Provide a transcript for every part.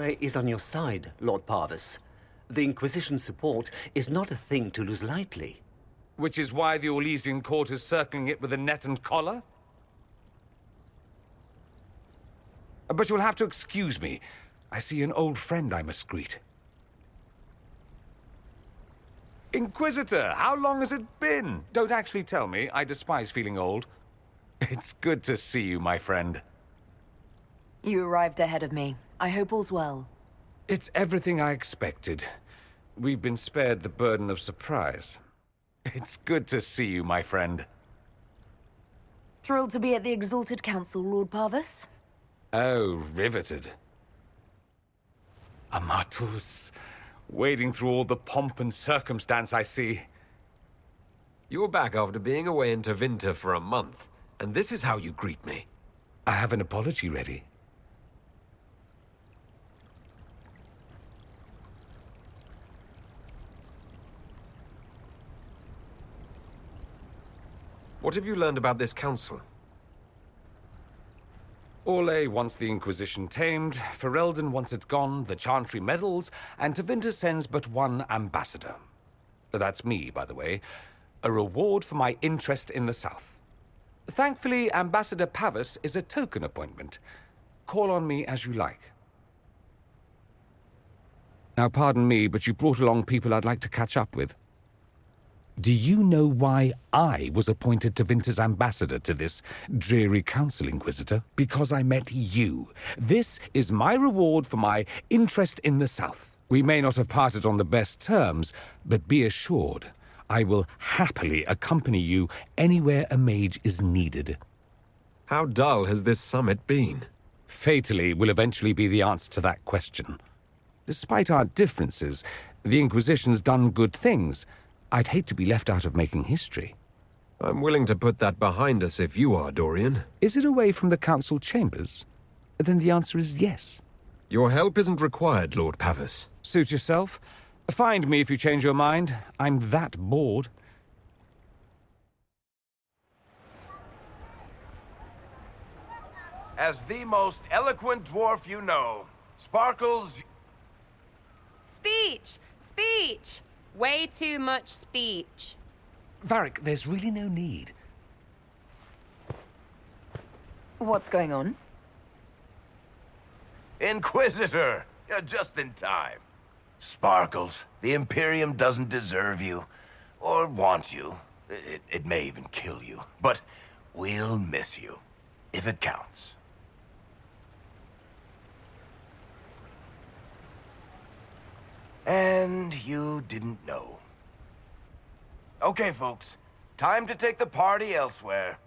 always is on your side, Lord Pavus. The Inquisition support is not a thing to lose lightly. Which is why the Orlesian court is circling it with a net and collar? But you'll have to excuse me. I see an old friend I must greet. Inquisitor, how long has it been? Don't actually tell me. I despise feeling old. It's good to see you, my friend. You arrived ahead of me. I hope all's well. It's everything I expected. We've been spared the burden of surprise. It's good to see you, my friend. Thrilled to be at the Exalted Council, Lord Pavus. Oh, riveted. Amatus. Wading through all the pomp and circumstance, I see. You're back after being away in Tevinter for a month, and this is how you greet me. I have an apology ready. What have you learned about this council? Orlais wants the Inquisition tamed, Ferelden wants it gone, the Chantry meddles, and Tevinter sends but one ambassador. That's me, by the way. A reward for my interest in the South. Thankfully, Ambassador Pavus is a token appointment. Call on me as you like. Now, pardon me, but you brought along people I'd like to catch up with. Do you know why I was appointed Tevinter's ambassador to this dreary council, Inquisitor? Because I met you. This is my reward for my interest in the South. We may not have parted on the best terms, but be assured, I will happily accompany you anywhere a mage is needed. How dull has this summit been? Fatally will eventually be the answer to that question. Despite our differences, the Inquisition's done good things. I'd hate to be left out of making history. I'm willing to put that behind us if you are, Dorian. Is it away from the council chambers? Then the answer is yes. Your help isn't required, Lord Pavus. Suit yourself. Find me if you change your mind. I'm that bored. As the most eloquent dwarf you know, Sparkles... Speech! Speech! Way too much speech. Varric, there's really no need. What's going on? Inquisitor! You're just in time. Sparkles, the Imperium doesn't deserve you. Or want you. It may even kill you. But we'll miss you. If it counts. And you didn't know. Okay, folks. Time to take the party elsewhere.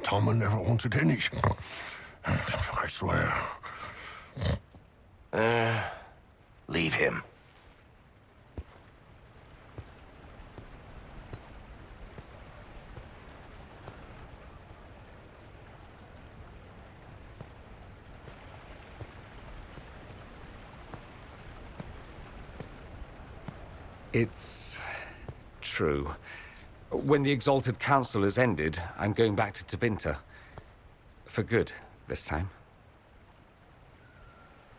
Tommen never wanted any. I swear. Leave him. It's true. When the Exalted Council has ended, I'm going back to Tevinter. For good, this time.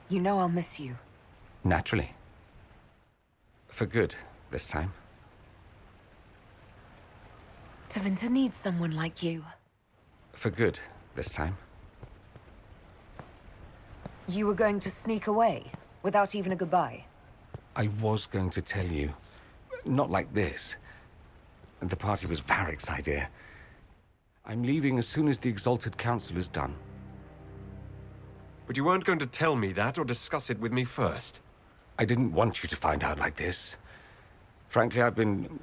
You know I'll miss you. Naturally. For good, this time. Tevinter needs someone like you. For good, this time. You were going to sneak away, without even a goodbye. I was going to tell you. Not like this. The party was Varric's idea. I'm leaving as soon as the Exalted Council is done. But you weren't going to tell me that or discuss it with me first. I didn't want you to find out like this. Frankly, I've been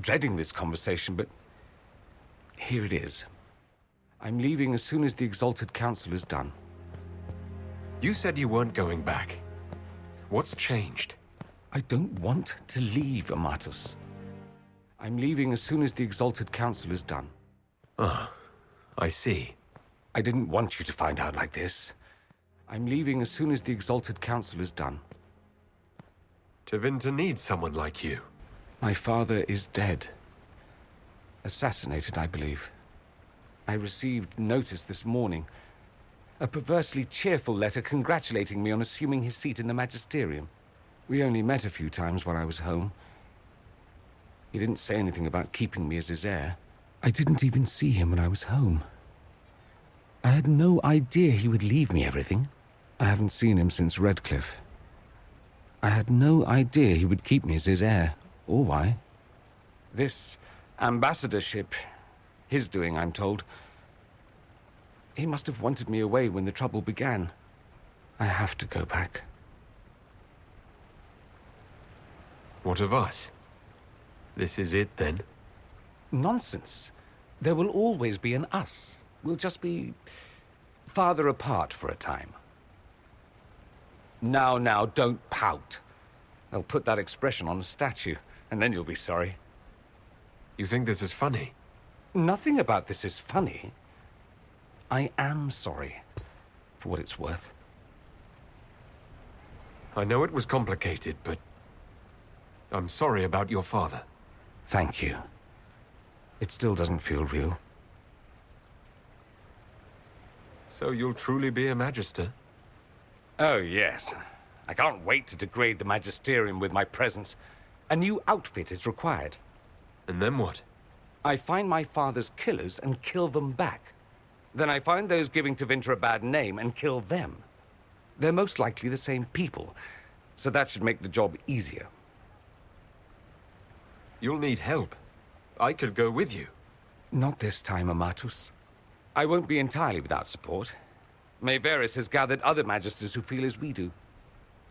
dreading this conversation, but here it is. I'm leaving as soon as the Exalted Council is done. You said you weren't going back. What's changed? I don't want to leave, Amatus. I'm leaving as soon as the Exalted Council is done. Ah, I see. I didn't want you to find out like this. I'm leaving as soon as the Exalted Council is done. Tevinter needs someone like you. My father is dead. Assassinated, I believe. I received notice this morning. A perversely cheerful letter congratulating me on assuming his seat in the magisterium. We only met a few times while I was home. He didn't say anything about keeping me as his heir. I didn't even see him when I was home. I had no idea he would leave me everything. I haven't seen him since Redcliffe. I had no idea he would keep me as his heir, or why. This ambassadorship, his doing, I'm told. He must have wanted me away when the trouble began. I have to go back. What of us? This is it, then? Nonsense. There will always be an us. We'll just be farther apart for a time. Now, don't pout. They'll put that expression on a statue, and then you'll be sorry. You think this is funny? Nothing about this is funny. I am sorry, for what it's worth. I know it was complicated, but I'm sorry about your father. Thank you. It still doesn't feel real. So you'll truly be a magister? Oh, yes. I can't wait to degrade the magisterium with my presence. A new outfit is required. And then what? I find my father's killers and kill them back. Then I find those giving Tevinter a bad name and kill them. They're most likely the same people, so that should make the job easier. You'll need help. I could go with you. Not this time, Amatus. I won't be entirely without support. Maevaris has gathered other magisters who feel as we do.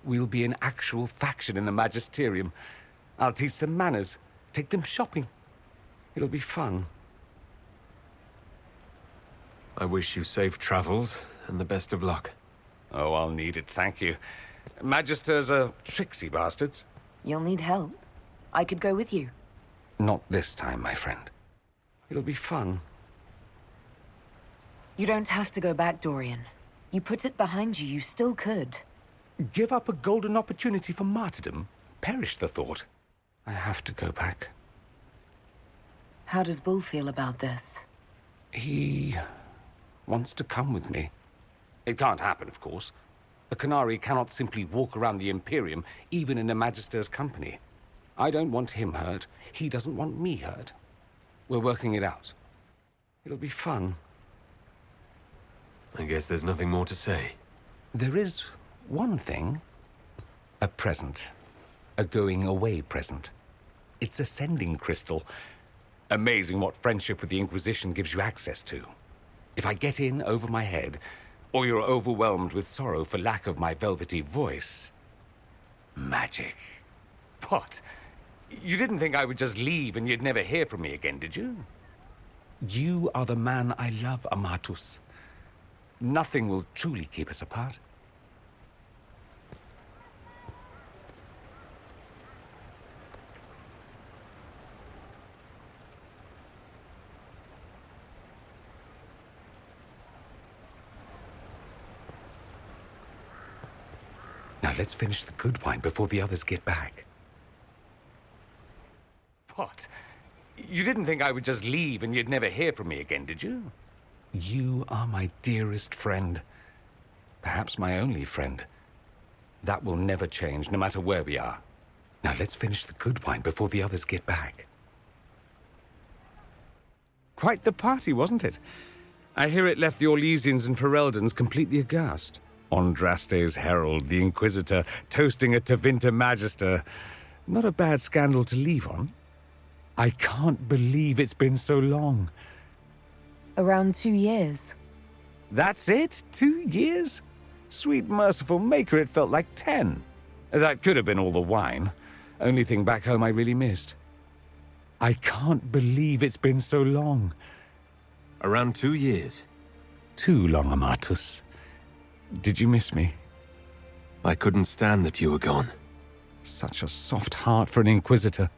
We'll be an actual faction in the magisterium. I'll teach them manners, take them shopping. It'll be fun. I wish you safe travels and the best of luck. Oh, I'll need it, thank you. Magisters are tricksy bastards. You'll need help. I could go with you. Not this time, my friend. It'll be fun. You don't have to go back, Dorian. You put it behind you, you still could. Give up a golden opportunity for martyrdom? Perish the thought. I have to go back. How does Bull feel about this? He wants to come with me. It can't happen, of course. A Canary cannot simply walk around the Imperium, even in a Magister's company. I don't want him hurt. He doesn't want me hurt. We're working it out. It'll be fun. I guess there's nothing more to say. There is one thing. A present. A going-away present. It's a sending crystal. Amazing what friendship with the Inquisition gives you access to. If I get in over my head, or you're overwhelmed with sorrow for lack of my velvety voice... magic. What? You didn't think I would just leave and you'd never hear from me again, did you? You are the man I love, Amatus. Nothing will truly keep us apart. Now let's finish the good wine before the others get back. What? You didn't think I would just leave and you'd never hear from me again, did you? You are my dearest friend. Perhaps my only friend. That will never change, no matter where we are. Now let's finish the good wine before the others get back. Quite the party, wasn't it? I hear it left the Orlesians and Fereldans completely aghast. Andraste's herald, the Inquisitor, toasting a Tevinter Magister. Not a bad scandal to leave on. I can't believe it's been so long. Around 2 years. That's it? 2 years? Sweet merciful maker, it felt like 10. That could have been all the wine. Only thing back home I really missed. I can't believe it's been so long. Around 2 years. Too long, Amatus. Did you miss me? I couldn't stand that you were gone. Such a soft heart for an Inquisitor.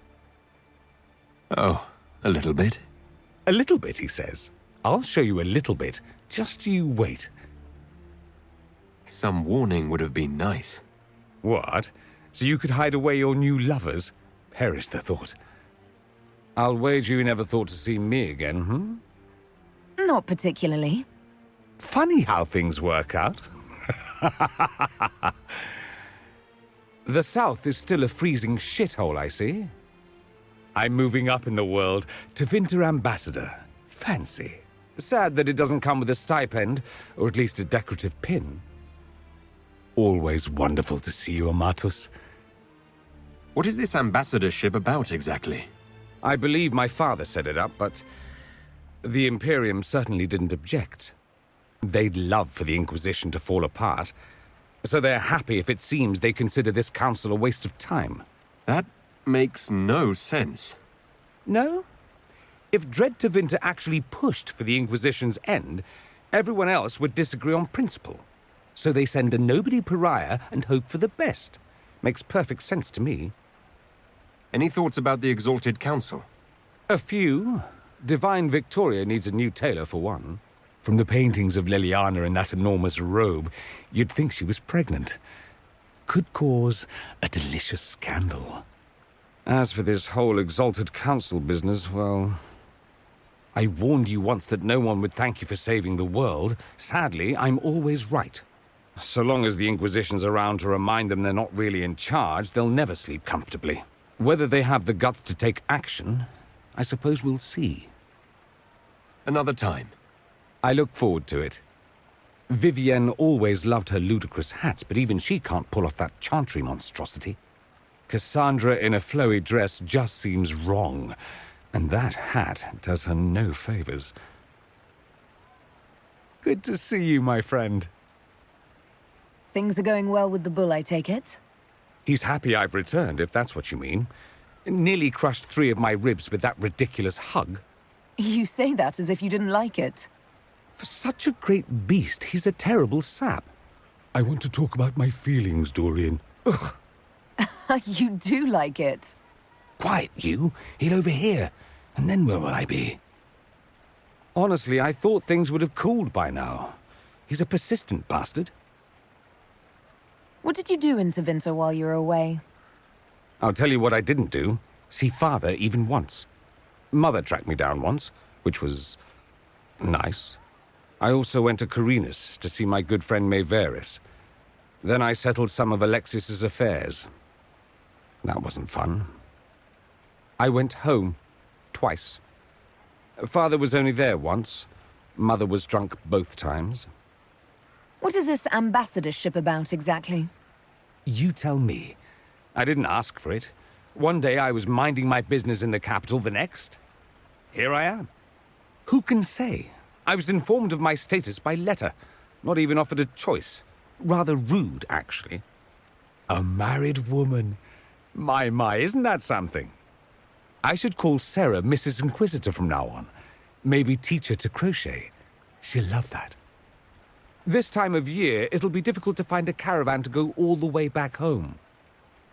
Oh, a little bit. A little bit, he says. I'll show you a little bit. Just you wait. Some warning would have been nice. What? So you could hide away your new lovers? Perish the thought. I'll wager you never thought to see me again, Not particularly. Funny how things work out. The South is still a freezing shithole, I see. I'm moving up in the world to Winter Ambassador. Fancy. Sad that it doesn't come with a stipend, or at least a decorative pin. Always wonderful to see you, Amatus. What is this ambassadorship about exactly? I believe my father set it up, but the Imperium certainly didn't object. They'd love for the Inquisition to fall apart, so they're happy if it seems they consider this council a waste of time. That makes no sense. No? If Dread to Winter actually pushed for the Inquisition's end, everyone else would disagree on principle. So they send a nobody pariah and hope for the best. Makes perfect sense to me. Any thoughts about the Exalted Council? A few. Divine Victoria needs a new tailor, for one. From the paintings of Liliana in that enormous robe, you'd think she was pregnant. Could cause a delicious scandal. As for this whole Exalted Council business, well, I warned you once that no one would thank you for saving the world. Sadly, I'm always right. So long as the Inquisition's around to remind them they're not really in charge, they'll never sleep comfortably. Whether they have the guts to take action, I suppose we'll see. Another time. I look forward to it. Vivienne always loved her ludicrous hats, but even she can't pull off that chantry monstrosity. Cassandra in a flowy dress just seems wrong, and that hat does her no favors. Good to see you, my friend. Things are going well with the bull, I take it? He's happy I've returned, if that's what you mean. Nearly crushed 3 of my ribs with that ridiculous hug. You say that as if you didn't like it. For such a great beast, he's a terrible sap. I want to talk about my feelings, Dorian. Ugh. You do like it. Quiet, you. He'll overhear. And then where will I be? Honestly, I thought things would have cooled by now. He's a persistent bastard. What did you do in Tevinter while you were away? I'll tell you what I didn't do. See Father even once. Mother tracked me down once, which was nice. I also went to Carinus to see my good friend Maevaris. Then I settled some of Alexis's affairs. That wasn't fun. I went home twice. Father was only there once. Mother was drunk both times. What is this ambassadorship about exactly? You tell me. I didn't ask for it. One day I was minding my business in the capital, the next, here I am. Who can say? I was informed of my status by letter, not even offered a choice. Rather rude, actually. A married woman. My, isn't that something? I should call Sarah Mrs. Inquisitor from now on. Maybe teach her to crochet. She'll love that. This time of year, it'll be difficult to find a caravan to go all the way back home.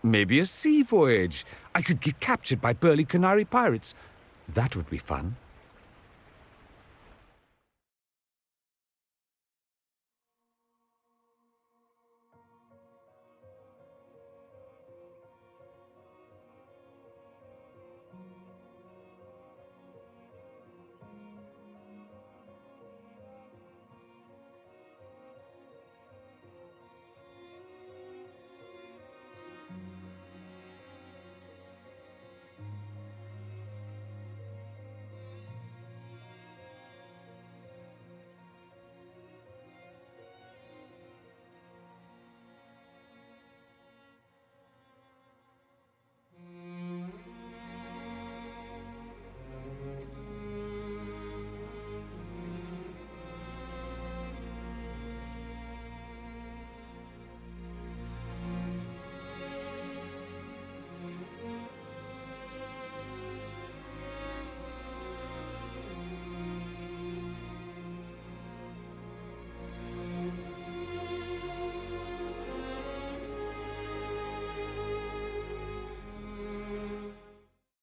Maybe a sea voyage. I could get captured by burly Canary pirates. That would be fun.